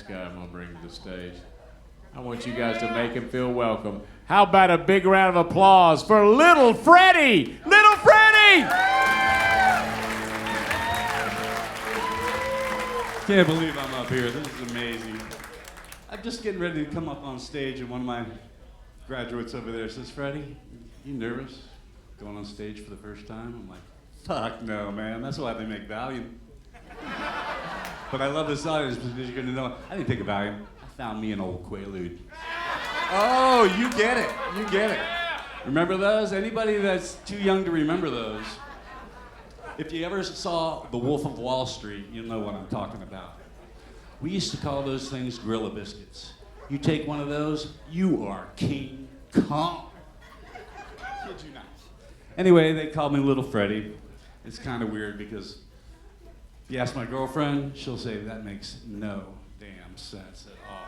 next guy I'm going to bring to the stage. I want you guys to make him feel welcome. How about a big round of applause for little Freddie? Little Freddie! Can't believe I'm up here. This is amazing. I'm just getting ready to come up on stage, and one of my graduates over there says, Freddie, you nervous going on stage for the first time? I'm like, fuck no, man. That's why they make Valium. But I love this audience because you're going to know I didn't take a Valium. I found me an old Quaalude. Oh, you get it. You get it. Remember those? Anybody that's too young to remember those? If you ever saw The Wolf of Wall Street, you'll know what I'm talking about. We used to call those things Gorilla Biscuits. You take one of those, you are King Kong. Kid you not. Anyway, they called me Little Freddie. It's kind of weird because if you ask my girlfriend, she'll say that makes no damn sense at all.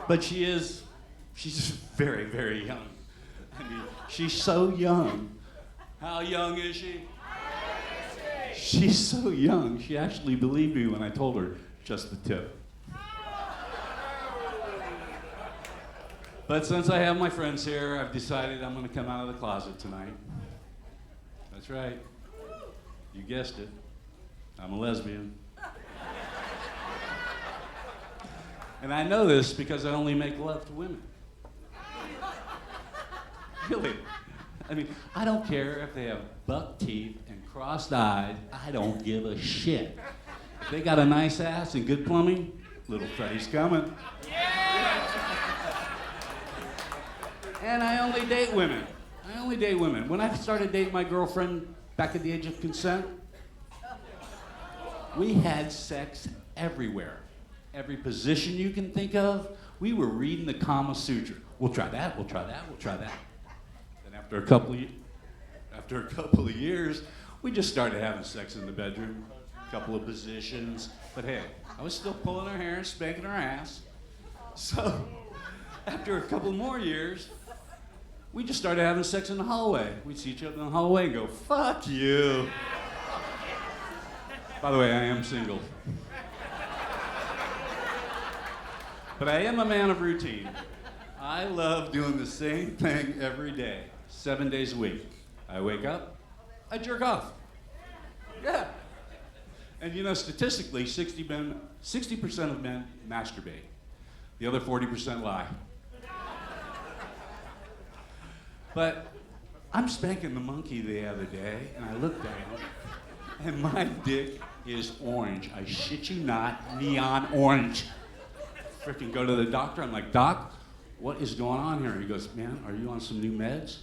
But she's just very, very young. I mean, she's so young. How young is she? She's so young, she actually believed me when I told her just the tip. But since I have my friends here, I've decided I'm going to come out of the closet tonight. That's right. You guessed it. I'm a lesbian. And I know this because I only make love to women. Really. I mean, I don't care if they have buck teeth and crossed eyes. I don't give a shit. If they got a nice ass and good plumbing, little Freddie's coming. Yeah! And I only date women. I only date women. When I started dating my girlfriend back at the age of consent, we had sex everywhere. Every position you can think of, we were reading the Kama Sutra. We'll try that, we'll try that, we'll try that. Then after a couple of years, we just started having sex in the bedroom, a couple of positions. But hey, I was still pulling her hair and spanking her ass. So after a couple more years, we just started having sex in the hallway. We'd see each other in the hallway and go, fuck you. By the way, I am single. But I am a man of routine. I love doing the same thing every day, 7 days a week. I wake up, I jerk off. Yeah. And you know, statistically, 60% of men masturbate. The other 40% lie. But I'm spanking the monkey the other day, and I looked down, and my dick is orange. I shit you not, neon orange. Freaking go to the doctor. I'm like, Doc, what is going on here? He goes, man, are you on some new meds?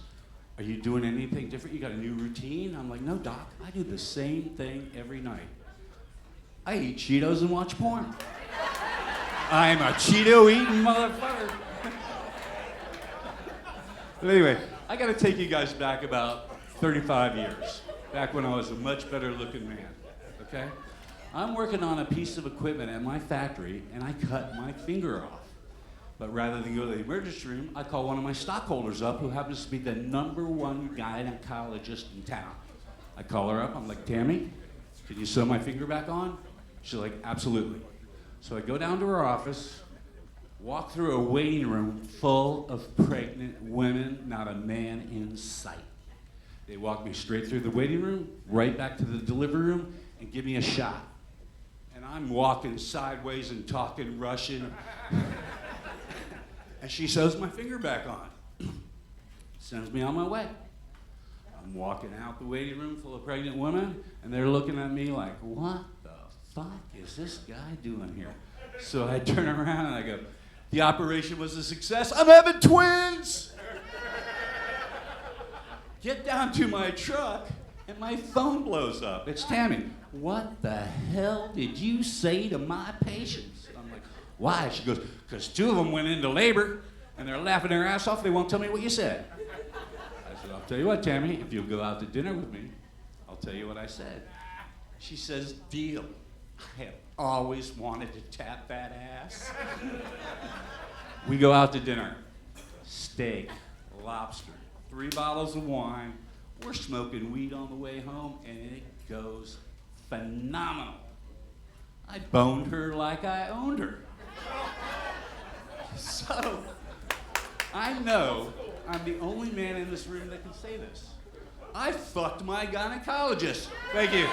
Are you doing anything different? You got a new routine? I'm like, no, Doc, I do the same thing every night. I eat Cheetos and watch porn. I'm a Cheeto-eating motherfucker. But anyway, I got to take you guys back about 35 years, back when I was a much better looking man, okay? I'm working on a piece of equipment at my factory, and I cut my finger off. But rather than go to the emergency room, I call one of my stockholders up, who happens to be the #1 gynecologist in town. I call her up, I'm like, Tammy, can you sew my finger back on? She's like, absolutely. So I go down to her office, walk through a waiting room full of pregnant women, not a man in sight. They walk me straight through the waiting room, right back to the delivery room, and give me a shot. And I'm walking sideways and talking Russian. And she sews my finger back on. Sends me on my way. I'm walking out the waiting room full of pregnant women, and they're looking at me like, what the fuck is this guy doing here? So I turn around and I go, the operation was a success. I'm having twins! Get down to my truck, and my phone blows up. It's Tammy. What the hell did you say to my patients? I'm like, why? She goes, because 2 of them went into labor, and they're laughing their ass off. They won't tell me what you said. I said, I'll tell you what, Tammy, if you'll go out to dinner with me, I'll tell you what I said. She says, deal. I have always wanted to tap that ass. We go out to dinner. Steak, lobster, 3 bottles of wine. We're smoking weed on the way home, and it goes phenomenal. I boned her like I owned her. So, I know I'm the only man in this room that can say this. I fucked my gynecologist. Thank you.